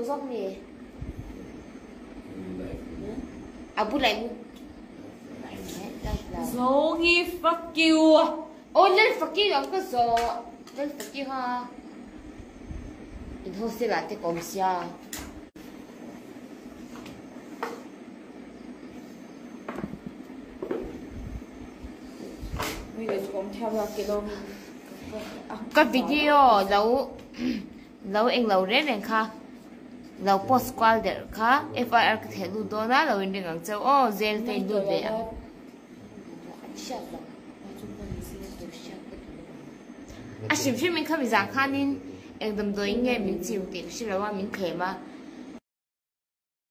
dốc nè bút lại Zogi fuck you. ôi lên fuck you ông có zo lên fuck you ha in hồ sơ là cái công xia Bây giờ cũng theo là cái đâu cái video lâu anh lâu rét này kha lâu post qua để kha FIR cái thẻ luôn đó là lâu anh đang chơi gel tay luôn đấy xem mình không bị giang khan nên em đâm đôi nghe mình chịu tiền xin là mình khề mà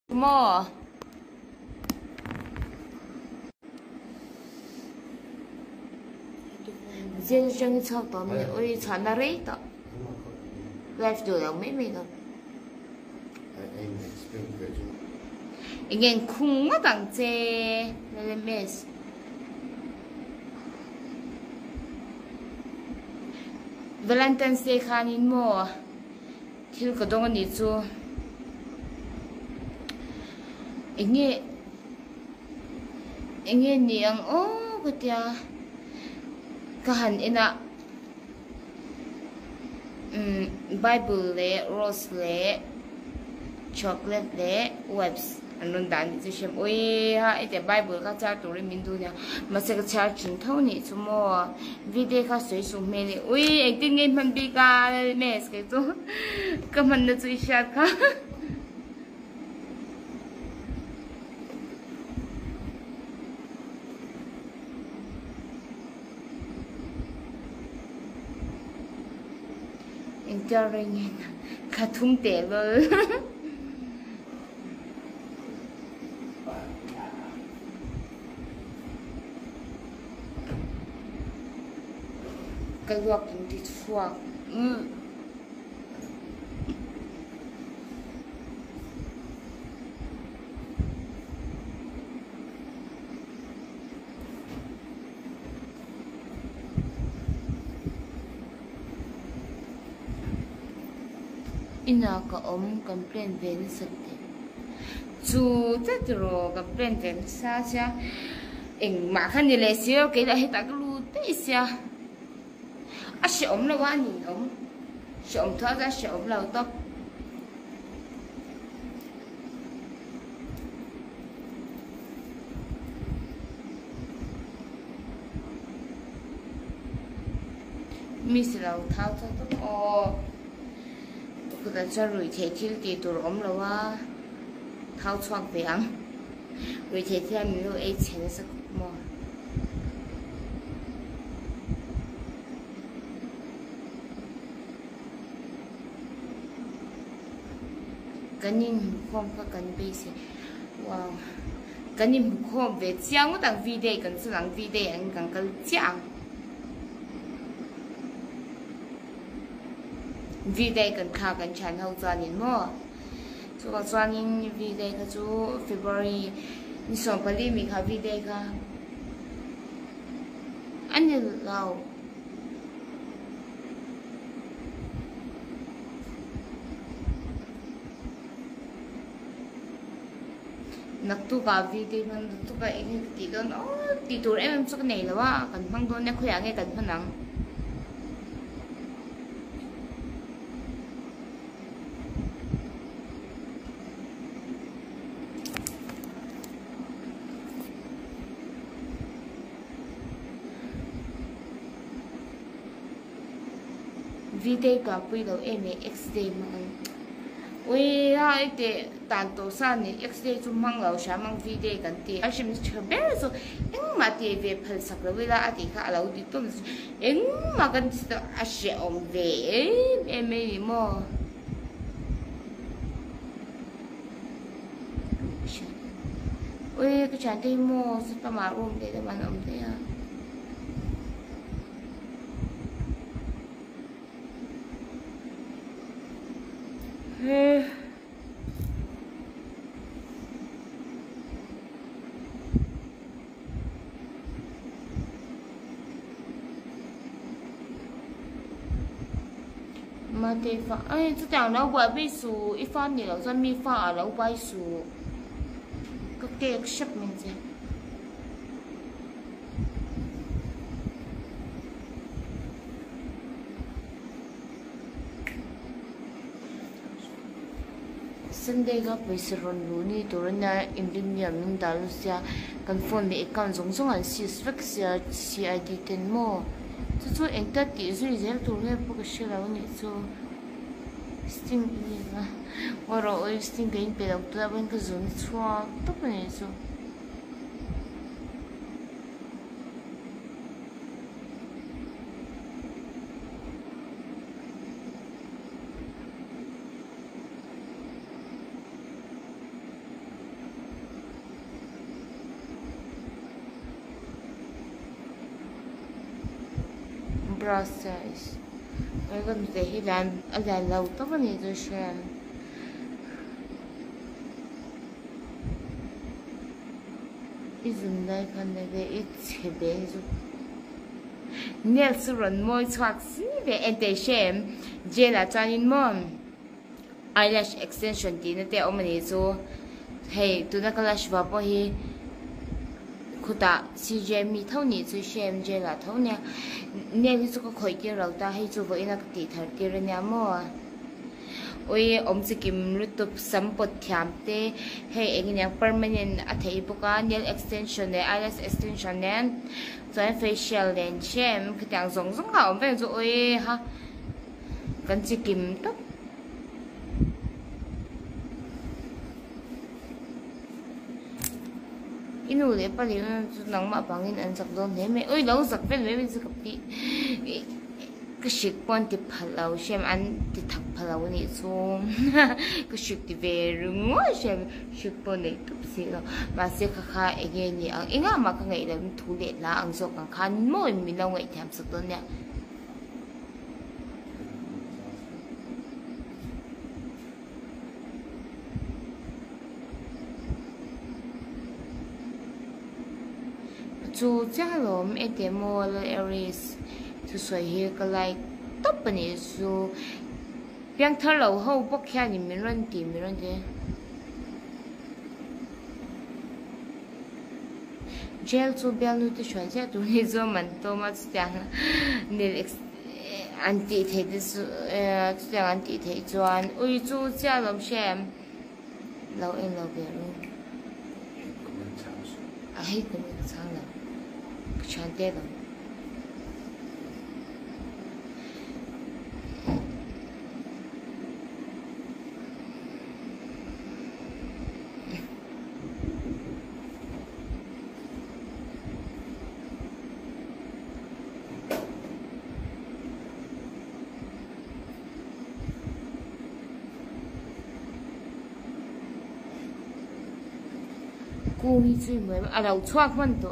mò riêng riêng sau đó mình ôi chán là đấy đó live rồi là mấy đó anh em khung quá đẳng chế là mess Valentine's Day khanin mo thil ko dong ani chu enge ni ang katia kahan ina Bible le rose le chocolate le webs anun dan ni chem oi ha ite Bible ka cha tu ri min du nya ma se ka cha chin thau ni chu mo video ka soi su me le oi acting game man bi ka mes ke tu ka man na chu sha ka enjoying ka thum te lo cái luộc những thịt phuộc ina ka complain về sự chú tất rồi complain về sao cha em mà khăn gì lại xíu cái là hết ta cái lu thế xíu sẽ ốm là quá nhìn ốm sẽ ốm thoát ra sẽ ốm lầu tóc mi sẽ lầu tháo thoát tóc cứ đã cho rồi thế thì thì tụi ốm là quá tháo thoát về ăn rồi thế thì mình lo ấy chén sắc mò cái nhìn không có cần bị gì wow cái nhìn không về chẳng đằng video cần sự đằng video anh cần cái chẳng video cần khá cần chán hậu cho nhìn mua chú có cho nhìn video cái chú February你上个里面看 video 个anh như lâu nặc tu cả video nặc tu cả cái tí đó nó tí tuổi em chút cái này là quá cần phăng đôi nè khỏe nghe cần phân nắng video cả bây giờ em ấy XD mà ui ha cái tàn tổ san này XD chúng mang lâu sáng mang video gần tí anh xem chờ bé rồi em mà thì về phần sạc rồi là thì khá lâu thì tôi em mà gần tí anh sẽ ôm về em ấy mà ui cái chán thì mua sao mà ôm để mà ôm thế à mà ha te fa ai chu tang no wa bi su I fa ni lo zan mi fa lo bai su ka ke shap min je Sunday ga pese ron lu ni torna Indian min dalu sia kan phone le account zong zong an si svek sia CID ten mo chu enta ti zui zel tur he pu ka shira ni chu sting ni na oro oi sting ga in pe lo tu ban ka zon chua to pa ni chu process. We're going to hit and low to the nutrition. Isn't like another it's heavy. Nels run more tracks and they shame Jela Janin mom. Eyelash extension dinner the omni so hey, do not lash vapo he. Kuda CJ mi thâu ni chu shem je la thâu nya ne hi chu ko khoi ke ro ta hi chu vo ina ti thar ti re nya mo oi om chi kim lutup sampot thiam te he engin yang permanent a thei buka nail extension ne eyelash extension ne so facial len shem khitang zong zong ha om ve chu oi ha kan chi kim to inu le pa le nang ma bangin an sak don ne me oi lo sak vel me zu kapi ka shik pon ti phalau shem an ti thak phalau ni chu ka shik ti ve rungo shem shik pon nei tup si lo ma se kha kha again ni ang inga ma ka ngai lam thu le la ang zo kan khan mo mi lo ngai tham sak don ne chu cha lom e demo areas chu soi he ka lai top ni su piang thar lo ho bok kha ni min ran ti mi ran je gel chu bel nu te chwan ja tu ni zo man to ma chang nil anti the this chang anti the chuan ui chu cha lom shem lo en lo be ru a hei ko ni chang la Chante them. Cô mi chui mới à đầu choạc phân to